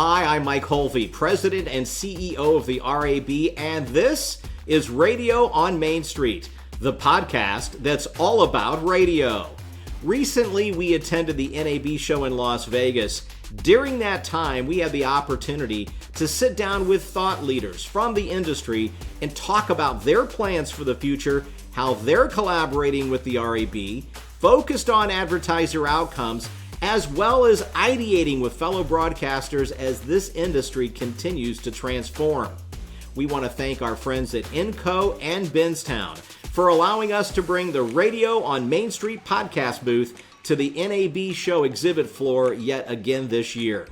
Hi, I'm Mike Hulvey, President and CEO of the RAB, and this is Radio on Main Street, the podcast that's all about radio. Recently, we attended the NAB Show in Las Vegas. During that time, we had the opportunity to sit down with thought leaders from the industry and talk about their plans for the future, how they're collaborating with the RAB, focused on advertiser outcomes, as well as ideating with fellow broadcasters as this industry continues to transform. We want to thank our friends at Inco and Benstown for allowing us to bring the Radio on Main Street podcast booth to the NAB Show exhibit floor yet again this year.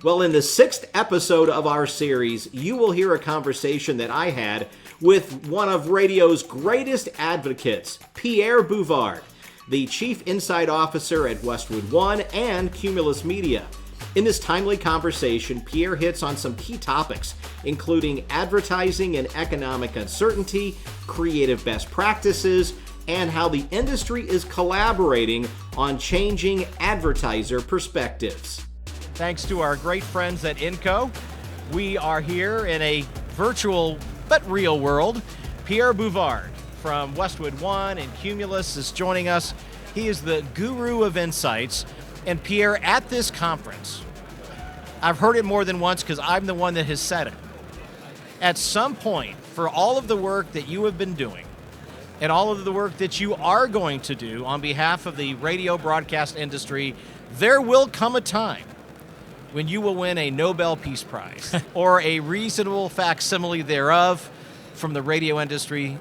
Well, in the 6th episode of our series, you will hear a conversation that I had with one of radio's greatest advocates, Pierre Bouvard, the Chief Insight Officer at Westwood One and Cumulus Media. In this timely conversation, Pierre hits on some key topics, including advertising and economic uncertainty, creative best practices, and how the industry is collaborating on changing advertiser perspectives. Thanks to our great friends at Inco, we are here in a virtual but real world. Pierre Bouvard from Westwood One and Cumulus is joining us. He is the guru of insights. And Pierre, at this conference, I've heard it more than once because I'm the one that has said it. At some point, for all of the work that you have been doing and all of the work that you are going to do on behalf of the radio broadcast industry, there will come a time when you will win a Nobel Peace Prize or a reasonable facsimile thereof from the radio industry.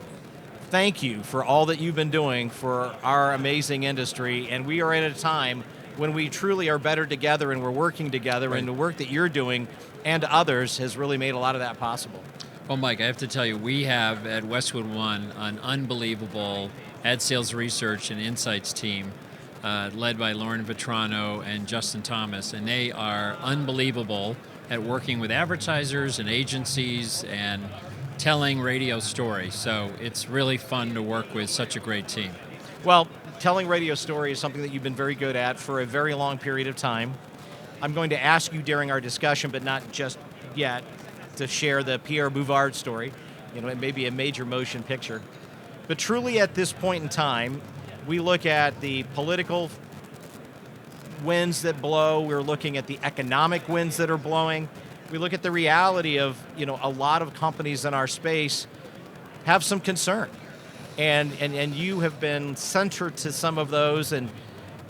Thank you for all that you've been doing for our amazing industry, and we are at a time when we truly are better together and we're working together, right. And the work that you're doing and others has really made a lot of that possible. Well, Mike, I have to tell you, we have at Westwood One an unbelievable ad sales research and insights team led by Lauren Vetrano and Justin Thomas, and they are unbelievable at working with advertisers and agencies and telling radio stories. So it's really fun to work with such a great team. Well, telling radio story is something that you've been very good at for a very long period of time. I'm going to ask you during our discussion, but not just yet, to share the Pierre Bouvard story. You know, it may be a major motion picture. But truly at this point in time, we look at the political winds that blow. We're looking at the economic winds that are blowing. We look at the reality of, a lot of companies in our space have some concern. And you have been centered to some of those and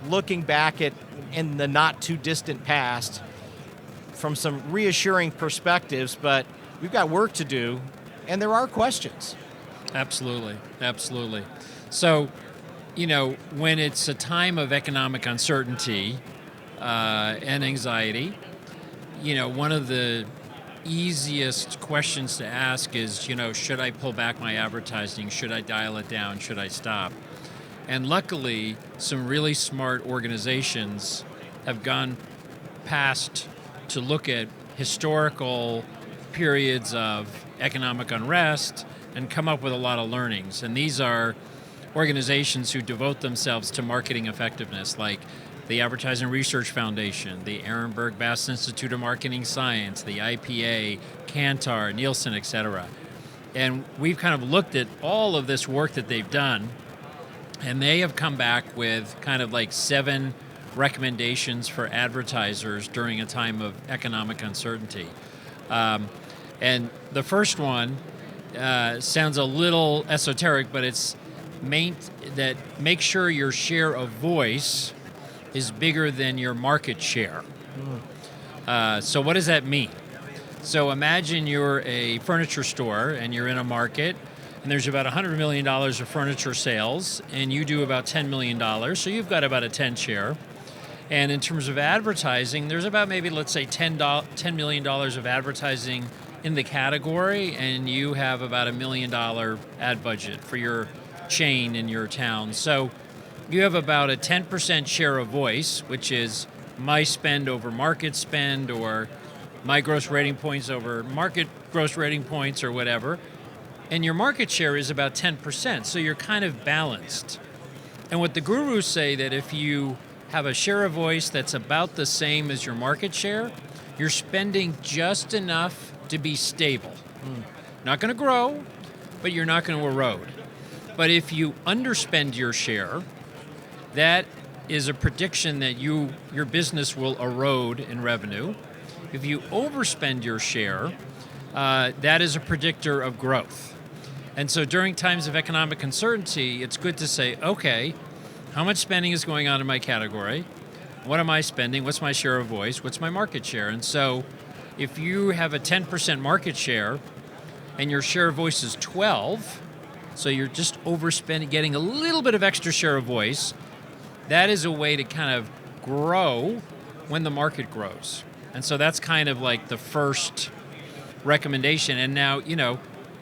looking back at in the not too distant past from some reassuring perspectives, but we've got work to do and there are questions. Absolutely. So, when it's a time of economic uncertainty and anxiety, one of the easiest questions to ask is, should I pull back my advertising? Should I dial it down? Should I stop? And luckily, some really smart organizations have gone past to look at historical periods of economic unrest and come up with a lot of learnings. And these are organizations who devote themselves to marketing effectiveness, like the Advertising Research Foundation, the Ehrenberg Bass Institute of Marketing Science, the IPA, Kantar, Nielsen, etc. And we've kind of looked at all of this work that they've done, and they have come back with kind of like 7 recommendations for advertisers during a time of economic uncertainty. And the first one sounds a little esoteric, but it's make sure your share of voice is bigger than your market share. So what does that mean? So imagine you're a furniture store and you're in a market and there's about $100 million of furniture sales and you do about $10 million, so you've got about a 10 share. And in terms of advertising, there's about maybe, let's say, $10 million of advertising in the category, and you have about $1 million ad budget for your chain in your town. So you have about a 10% share of voice, which is my spend over market spend, or my gross rating points over market gross rating points, or whatever. And your market share is about 10%, so you're kind of balanced. And what the gurus say, that if you have a share of voice that's about the same as your market share, you're spending just enough to be stable. Not going to grow, but you're not going to erode. But if you underspend your share, that is a prediction that your business will erode in revenue. If you overspend your share, that is a predictor of growth. And so during times of economic uncertainty, it's good to say, okay, how much spending is going on in my category? What am I spending? What's my share of voice? What's my market share? And so if you have a 10% market share and your share of voice is 12, so you're just overspending, getting a little bit of extra share of voice, that is a way to kind of grow when the market grows. And so that's kind of like the first recommendation. And now,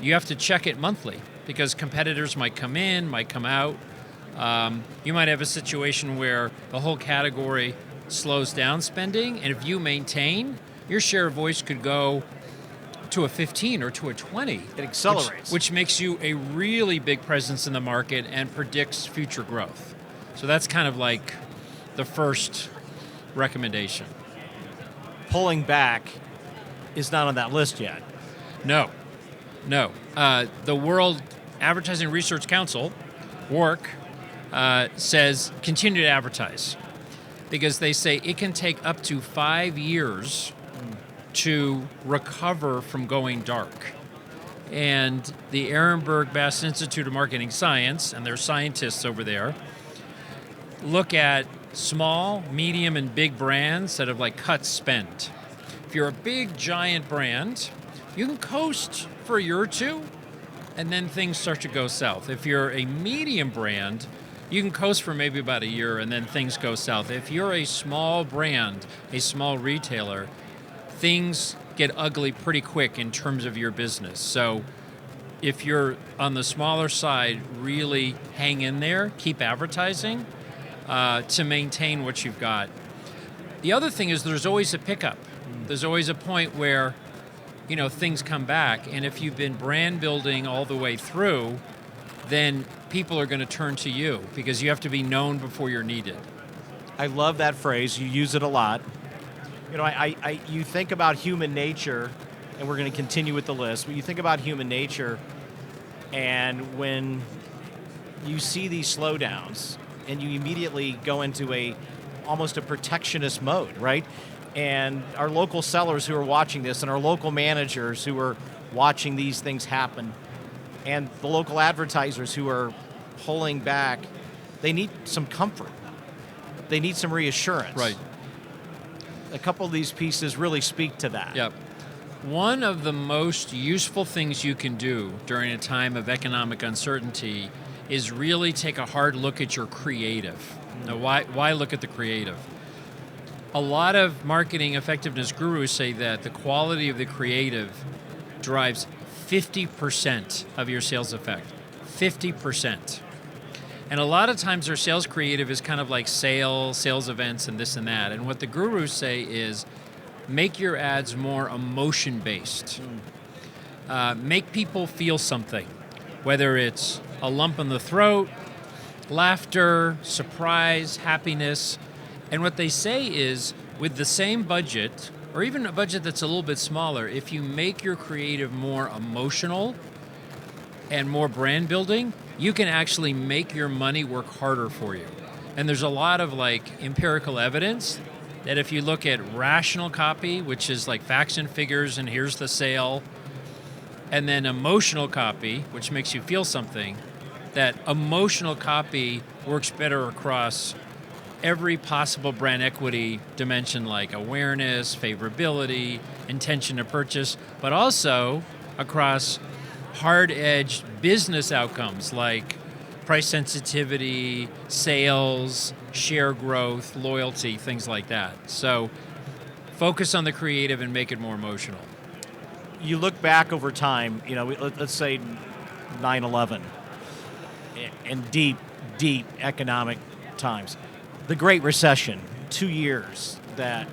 you have to check it monthly because competitors might come in, might come out. You might have a situation where the whole category slows down spending, and if you maintain, your share of voice could go to a 15 or to a 20. It accelerates. Which makes you a really big presence in the market and predicts future growth. So that's kind of like the first recommendation. Pulling back is not on that list yet. No. The World Advertising Research Council, WARC, says continue to advertise because they say it can take up to 5 years to recover from going dark. And the Ehrenberg Bass Institute of Marketing Science, and their scientists over there, look at small, medium, and big brands that have cut spend. If you're a big, giant brand, you can coast for a year or two, and then things start to go south. If you're a medium brand, you can coast for maybe about a year, and then things go south. If you're a small brand, a small retailer, things get ugly pretty quick in terms of your business. So if you're on the smaller side, really hang in there, keep advertising to maintain what you've got. The other thing is there's always a pickup. There's always a point where things come back, and if you've been brand building all the way through, then people are going to turn to you because you have to be known before you're needed. I love that phrase. You use it a lot. You think about human nature, and we're going to continue with the list, but you think about human nature, and when you see these slowdowns, and you immediately go into almost a protectionist mode, right? And our local sellers who are watching this, and our local managers who are watching these things happen, and the local advertisers who are pulling back, they need some comfort. They need some reassurance. Right. A couple of these pieces really speak to that. Yep. One of the most useful things you can do during a time of economic uncertainty is really take a hard look at your creative. Now, why look at the creative? A lot of marketing effectiveness gurus say that the quality of the creative drives 50% of your sales effect. 50%. And a lot of times their sales creative is kind of like sales events and this and that. And what the gurus say is make your ads more emotion-based. Make people feel something, whether it's a lump in the throat, laughter, surprise, happiness. And what they say is with the same budget, or even a budget that's a little bit smaller, if you make your creative more emotional and more brand building, you can actually make your money work harder for you. And there's a lot of empirical evidence that if you look at rational copy, which is like facts and figures and here's the sale, and then emotional copy, which makes you feel something, that emotional copy works better across every possible brand equity dimension like awareness, favorability, intention to purchase, but also across hard-edged business outcomes like price sensitivity, sales, share growth, loyalty, things like that. So focus on the creative and make it more emotional. You look back over time, let's say 9/11 and deep economic times. The Great Recession, 2 years that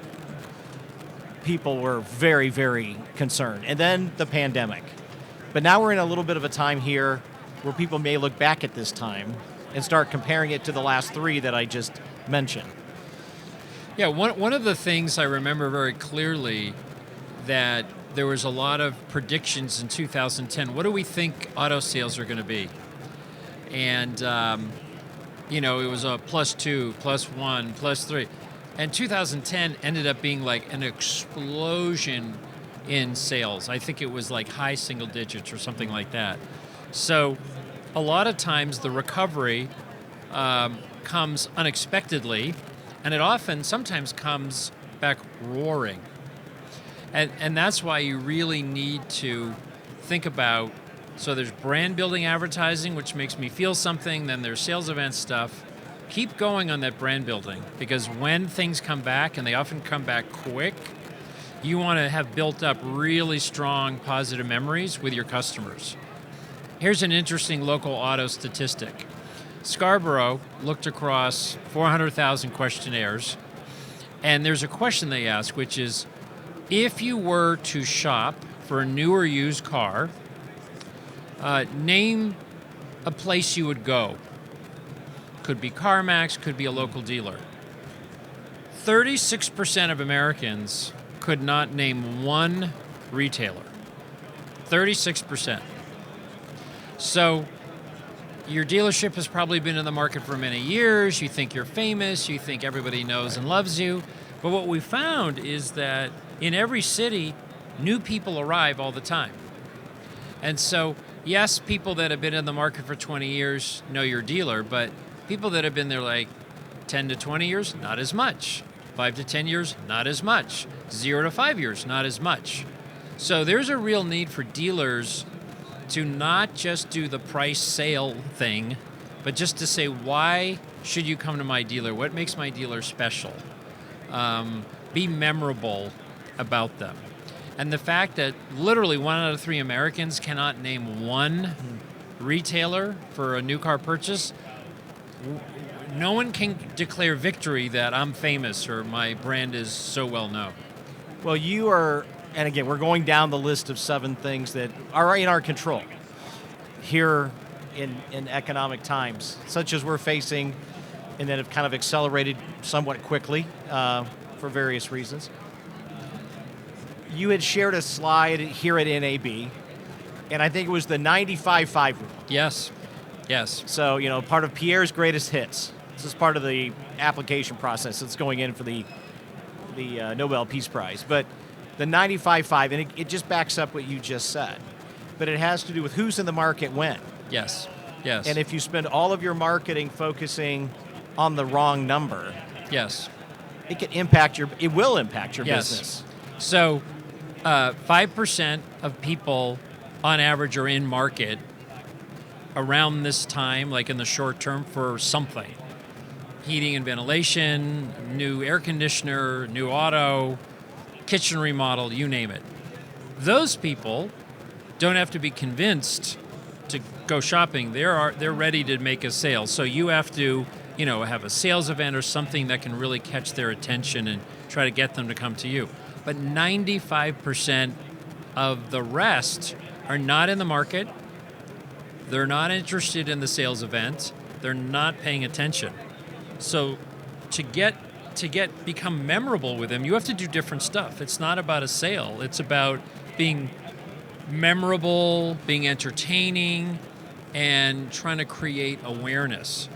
people were very, very concerned. And then the pandemic. But now we're in a little bit of a time here where people may look back at this time and start comparing it to the last three that I just mentioned. Yeah, one of the things I remember very clearly that there was a lot of predictions in 2010. What do we think auto sales are going to be? And, it was a +2, +1, +3. And 2010 ended up being like an explosion in sales. I think it was like high single digits or something like that. So a lot of times the recovery comes unexpectedly, and it sometimes comes back roaring. And that's why you really need to think about, so there's brand building advertising, which makes me feel something, then there's sales event stuff. Keep going on that brand building, because when things come back, and they often come back quick, you want to have built up really strong positive memories with your customers. Here's an interesting local auto statistic. Scarborough looked across 400,000 questionnaires, and there's a question they ask, which is, if you were to shop for a new or used car, name a place you would go. Could be CarMax, could be a local dealer. 36% of Americans could not name one retailer. 36%. So your dealership has probably been in the market for many years. You think you're famous. You think everybody knows and loves you. But what we found is that in every city, new people arrive all the time. And so, yes, people that have been in the market for 20 years know your dealer, but people that have been there like 10 to 20 years, not as much. 5 to 10 years, not as much. 0 to 5 years, not as much. So there's a real need for dealers to not just do the price sale thing, but just to say, why should you come to my dealer? What makes my dealer special? Be memorable about them. And the fact that literally 1 out of 3 Americans cannot name one retailer for a new car purchase, no one can declare victory that I'm famous or my brand is so well known. Well, you are, and again, we're going down the list of 7 things that are in our control here in economic times, such as we're facing and that have kind of accelerated somewhat quickly for various reasons. You had shared a slide here at NAB, and I think it was the 95-5 rule. Yes. So, part of Pierre's greatest hits. This is part of the application process that's going in for the Nobel Peace Prize. But the 95-5, and it just backs up what you just said. But it has to do with who's in the market when. Yes. And if you spend all of your marketing focusing on the wrong number, yes, it will impact your business. So 5% of people on average are in market around this time, like in the short term, for something. Heating and ventilation, new air conditioner, new auto, kitchen remodel, you name it. Those people don't have to be convinced to go shopping. They're ready to make a sale. So you have to, have a sales event or something that can really catch their attention and try to get them to come to you. But 95% of the rest are not in the market. They're not interested in the sales event. They're not paying attention. So to become memorable with them, you have to do different stuff. It's not about a sale. It's about being memorable, being entertaining, and trying to create awareness.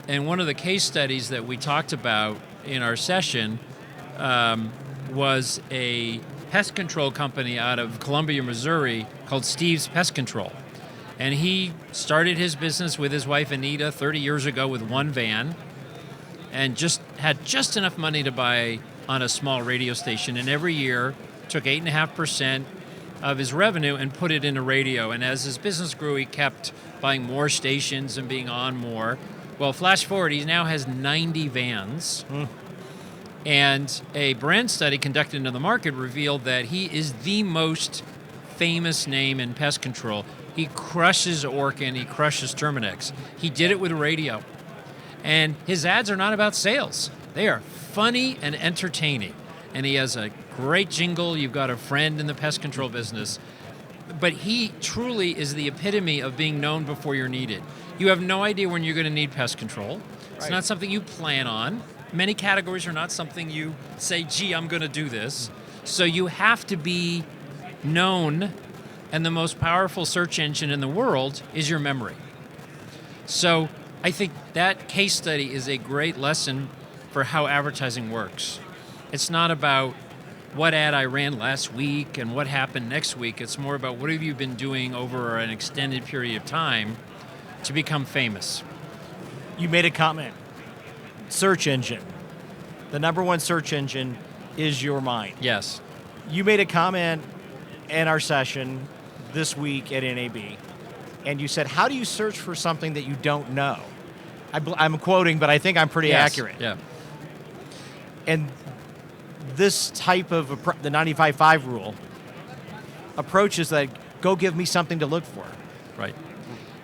And one of the case studies that we talked about in our session was a pest control company out of Columbia, Missouri called Steve's Pest Control. And he started his business with his wife, Anita, 30 years ago with one van, and had just enough money to buy on a small radio station. And every year took 8.5% of his revenue and put it into radio. And as his business grew, he kept buying more stations and being on more. Well, flash forward, he now has 90 vans. And a brand study conducted into the market revealed that he is the most famous name in pest control. He crushes Orkin, he crushes Terminex. He did it with radio. And his ads are not about sales. They are funny and entertaining. And he has a great jingle. You've got a friend in the pest control business. But he truly is the epitome of being known before you're needed. You have no idea when you're going to need pest control. It's not something you plan on. many categories are not something you say, gee, I'm going to do this. So you have to be known, and the most powerful search engine in the world is your memory. So I think that case study is a great lesson for how advertising works. It's not about what ad I ran last week and what happened next week. It's more about what have you been doing over an extended period of time to become famous. You made a comment. Search engine. The number one search engine is your mind. Yes. You made a comment in our session this week at NAB, and you said, how do you search for something that you don't know? I'm quoting, but I think I'm pretty accurate. Yeah. And this type of, the 95-5 rule, approaches that, go give me something to look for. Right.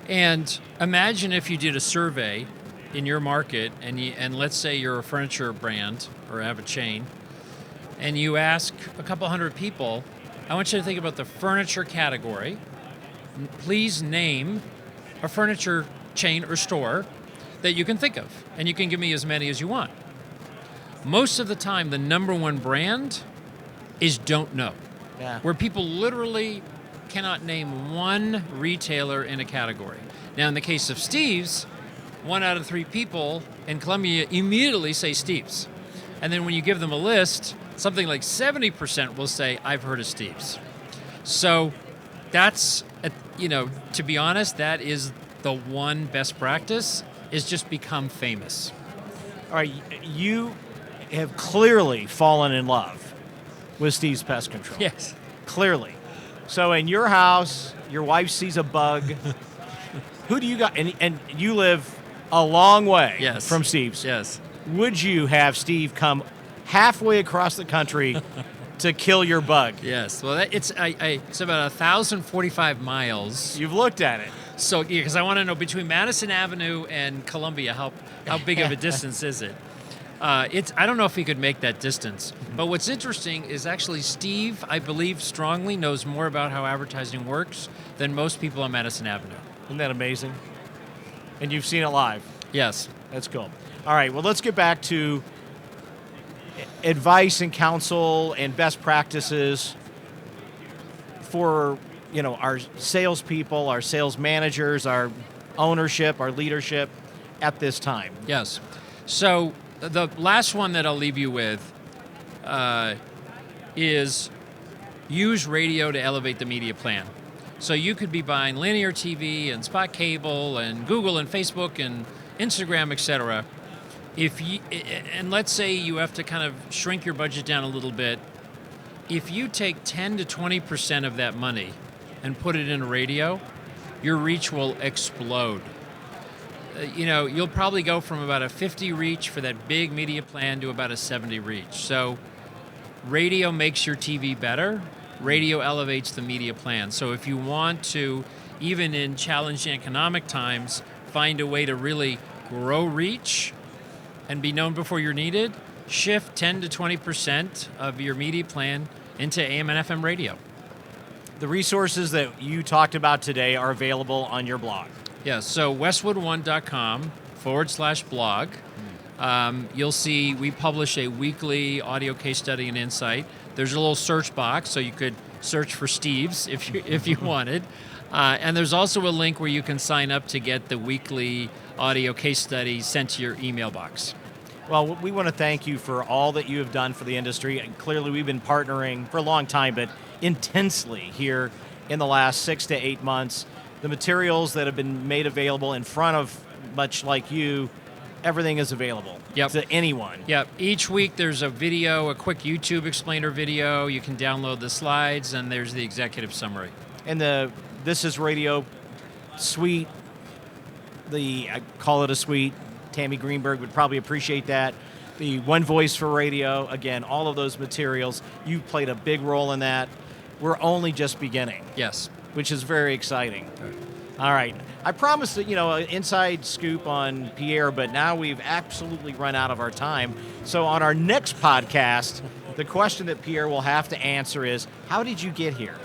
And imagine if you did a survey in your market, and let's say you're a furniture brand or have a chain, and you ask a couple hundred people, I want you to think about the furniture category. Please name a furniture chain or store that you can think of, and you can give me as many as you want. Most of the time, the number one brand is don't know, where people literally cannot name one retailer in a category. Now, in the case of Steve's, 1 out of 3 people in Columbia immediately say Steve's. And then when you give them a list, something like 70% will say, I've heard of Steve's. So that's, to be honest, that is the one best practice, is just become famous. All right, you have clearly fallen in love with Steve's Pest Control. Yes. Clearly. So in your house, your wife sees a bug. Who do you got? And you live a long way from Steve's. Yes. Would you have Steve come halfway across the country to kill your bug? Yes. Well, it's about 1,045 miles. You've looked at it. So, because I want to know between Madison Avenue and Columbia, how big of a distance is it? I don't know if he could make that distance. But what's interesting is actually Steve, I believe strongly, knows more about how advertising works than most people on Madison Avenue. Isn't that amazing? And you've seen it live. Yes. That's cool. All right, well, let's get back to advice and counsel and best practices for, our salespeople, our sales managers, our ownership, our leadership at this time. Yes. So the last one that I'll leave you with is use radio to elevate the media plan. So you could be buying linear TV and spot cable and Google and Facebook and Instagram, etc. And let's say you have to kind of shrink your budget down a little bit. If you take 10 to 20% of that money and put it in radio, your reach will explode. You'll probably go from about a 50 reach for that big media plan to about a 70 reach. So radio makes your TV better. Radio elevates the media plan. So if you want to, even in challenging economic times, find a way to really grow reach and be known before you're needed, shift 10 to 20% of your media plan into AM and FM radio. The resources that you talked about today are available on your blog. Yeah, so westwood1.com/blog. You'll see we publish a weekly audio case study and insight. There's a little search box, so you could search for Steve's if you wanted. And there's also a link where you can sign up to get the weekly audio case study sent to your email box. Well, we want to thank you for all that you have done for the industry. And clearly, we've been partnering for a long time, but intensely here in the last 6 to 8 months. The materials that have been made available in front of, much like you, everything is available to anyone. Yep. Each week there's a video, a quick YouTube explainer video. You can download the slides, and there's the executive summary. And the This Is Radio suite, I call it a suite. Tammy Greenberg would probably appreciate that. The One Voice for Radio, again, all of those materials. You played a big role in that. We're only just beginning. Yes. Which is very exciting. All right. I promised that, an inside scoop on Pierre, but now we've absolutely run out of our time. So on our next podcast, the question that Pierre will have to answer is, how did you get here?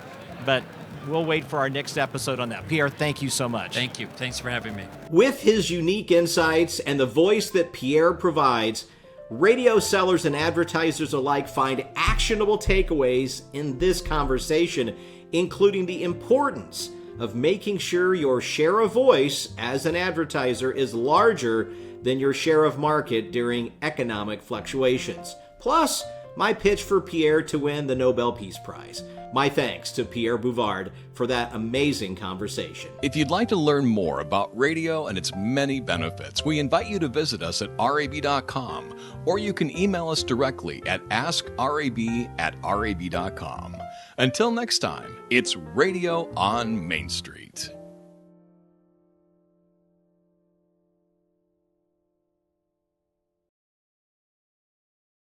But we'll wait for our next episode on that. Pierre, thank you so much. Thank you. Thanks for having me. With his unique insights and the voice that Pierre provides, Radio sellers and advertisers alike find actionable takeaways in this conversation, including the importance of making sure your share of voice as an advertiser is larger than your share of market during economic fluctuations. Plus, my pitch for Pierre to win the Nobel Peace Prize. My thanks to Pierre Bouvard for that amazing conversation. If you'd like to learn more about radio and its many benefits, we invite you to visit us at rab.com, or you can email us directly at askrab@rab.com. Until next time, it's Radio on Main Street.